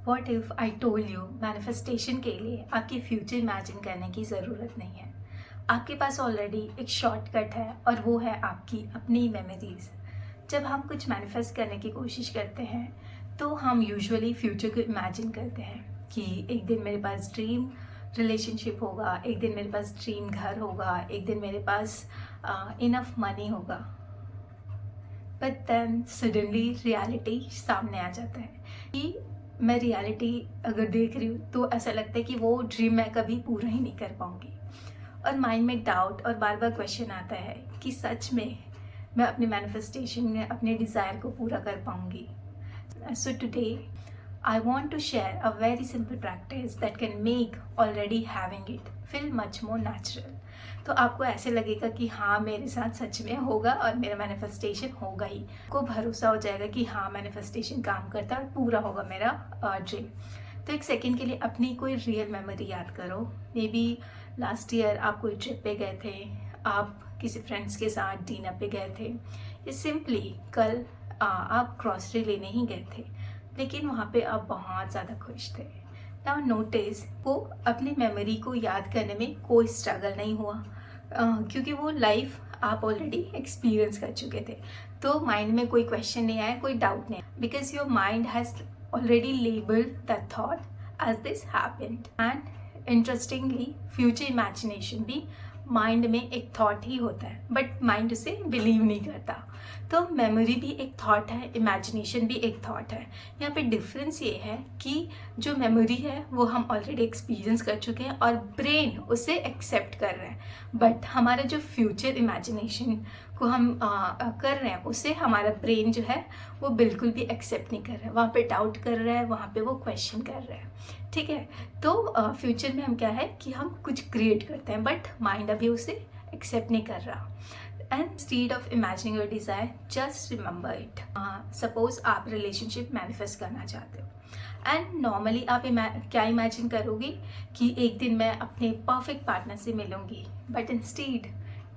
What if I told you manifestation के लिए आपकी फ्यूचर इमेजिन करने की ज़रूरत नहीं है। आपके पास ऑलरेडी एक शॉर्टकट है और वो है आपकी अपनी मेमोरीज। जब हम कुछ मैनिफेस्ट करने की कोशिश करते हैं तो हम यूजुअली फ्यूचर को इमेजिन करते हैं कि एक दिन मेरे पास ड्रीम रिलेशनशिप होगा, एक दिन मेरे पास ड्रीम घर होगा, एक दिन मेरे पास इनफ मनी होगा। बट देन सडनली रियलिटी सामने आ जाता है कि मैं रियलिटी अगर देख रही हूँ तो ऐसा लगता है कि वो ड्रीम मैं कभी पूरा ही नहीं कर पाऊँगी और माइंड में डाउट और बार बार क्वेश्चन आता है कि सच में मैं अपने मैनिफेस्टेशन में अपने डिज़ायर को पूरा कर पाऊँगी। So today I want to share a very simple practice that can make already having it feel much more natural। तो आपको ऐसे लगेगा कि हाँ मेरे साथ सच में होगा और मेरा मैनिफेस्टेशन होगा ही। आपको भरोसा हो जाएगा कि हाँ मैनिफेस्टेशन काम करता है और पूरा होगा मेरा ड्रीम। तो एक सेकेंड के लिए अपनी कोई रियल मेमोरी याद करो। मे बी लास्ट ईयर आप कोई ट्रिप पे गए थे, आप किसी फ्रेंड्स के साथ डिनर पे गए थे, या सिंपली कल आप ग्रॉसरी लेने ही गए थे लेकिन वहाँ पे आप बहुत ज़्यादा खुश थे। नाउ नोटिस वो अपनी मेमोरी को याद करने में कोई स्ट्रगल नहीं हुआ क्योंकि वो लाइफ आप ऑलरेडी एक्सपीरियंस कर चुके थे। तो माइंड में कोई क्वेश्चन नहीं आया, कोई डाउट नहीं, because your mind has already labelled that thought as this happened. And interestingly future imagination भी माइंड में एक थॉट ही होता है बट माइंड उसे बिलीव नहीं करता। तो मेमोरी भी एक थॉट है, इमेजिनेशन भी एक थॉट है। यहाँ पे डिफरेंस ये है कि जो मेमोरी है वो हम ऑलरेडी एक्सपीरियंस कर चुके हैं और ब्रेन उसे एक्सेप्ट कर रहे हैं, बट हमारा जो फ्यूचर इमेजिनेशन को हम कर रहे हैं उसे हमारा ब्रेन जो है वो बिल्कुल भी एक्सेप्ट नहीं कर रहा है। वहाँ पे डाउट कर रहा है, वहाँ पे वो क्वेश्चन कर रहा है। ठीक है, तो फ्यूचर में हम क्या है कि हम कुछ क्रिएट करते हैं बट माइंड अभी उसे एक्सेप्ट नहीं कर रहा। And instead of imagining your desire just remember it. Suppose आप रिलेशनशिप मैनिफेस्ट करना चाहते हो एंड नॉर्मली आप क्या इमेजिन करोगे कि एक दिन मैं अपने परफेक्ट पार्टनर से मिलूंगी, but instead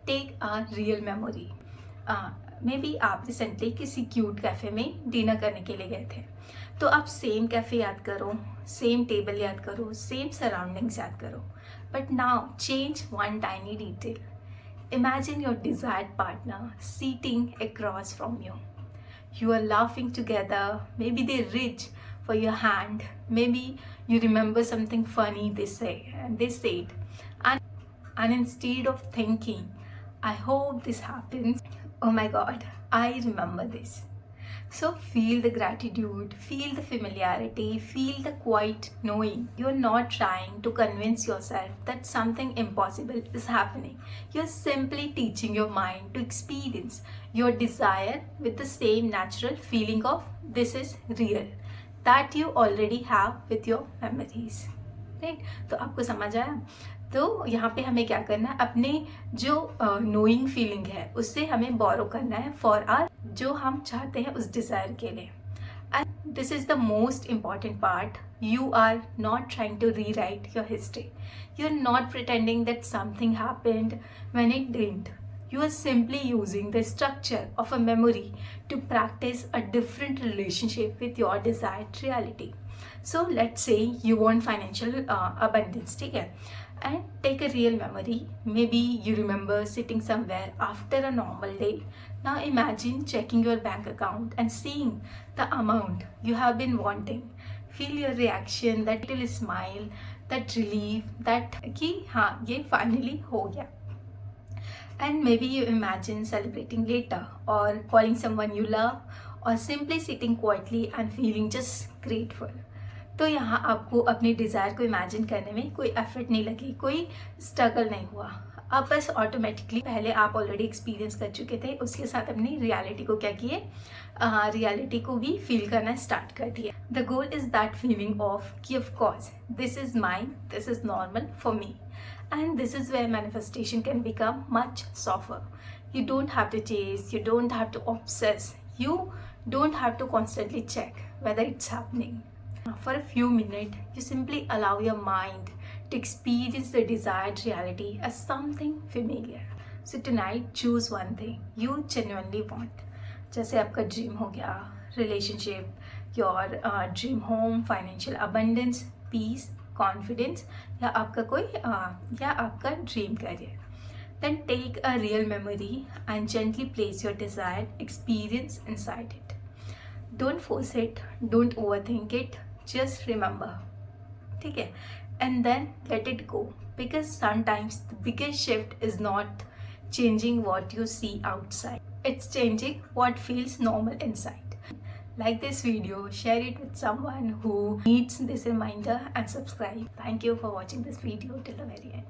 take a real memory. Maybe आप रिसेंटली किसी क्यूट कैफ़े में डिनर करने के लिए गए थे, तो आप सेम कैफ़े याद करो, सेम टेबल याद करो, सेम सराउंडिंग्स याद करो, but now change one tiny detail. Imagine your desired partner sitting across from you. You are laughing together. Maybe they reach for your hand. Maybe you remember something funny they said. And instead of thinking, I hope this happens, oh my God, I remember this. So feel the gratitude, feel the familiarity, feel the quiet knowing. You're not trying to convince yourself that something impossible is happening. You're simply teaching your mind to experience your desire with the same natural feeling of this is real that you already have with your memories. Right, तो आपको समझ आया। तो यहाँ पे हमें क्या करना है, अपने जो नोइंग फीलिंग है उससे हमें बोरो करना है फॉर आर जो हम चाहते हैं उस डिज़ायर के लिए। And this is the most important part. You are not trying to rewrite your history. You are not pretending that something happened when it didn't. You are simply using the structure of a memory to practice a different relationship with your desired reality. So let's say you want financial abundance, ठीक है? And take a real memory. Maybe you remember sitting somewhere after a normal day. Now imagine checking your bank account and seeing the amount you have been wanting. Feel your reaction, that little smile, that relief, that कि हाँ ये finally हो गया. And maybe you imagine celebrating later or calling someone you love or simply sitting quietly and feeling just grateful. तो यहाँ आपको अपनी desire को इमेजिन करने में कोई एफर्ट नहीं लगी, कोई स्ट्रगल नहीं हुआ। अब बस ऑटोमेटिकली पहले आप ऑलरेडी एक्सपीरियंस कर चुके थे, उसके साथ अपनी रियलिटी को क्या किए, रियलिटी को भी फील करना स्टार्ट कर दिया। The goal is that feeling of कि of course this is mine, this is normal for me. And this is where manifestation can become much softer. You don't have to chase, you don't have to obsess, you don't have to constantly check whether it's happening. For a few minutes, you simply allow your mind to experience the desired reality as something familiar. So tonight, choose one thing you genuinely want. जैसे आपका dream हो गया, relationship, your dream home, financial abundance, peace, confidence, या आपका कोई या आपका dream career. Then take a real memory and gently place your desired experience inside it. Don't force it, don't overthink it, just remember. ठीक है? And then let it go, because sometimes the biggest shift is not changing what you see outside, it's changing what feels normal inside. Like this video, share it with someone who needs this reminder, and subscribe. Thank you for watching this video till the very end.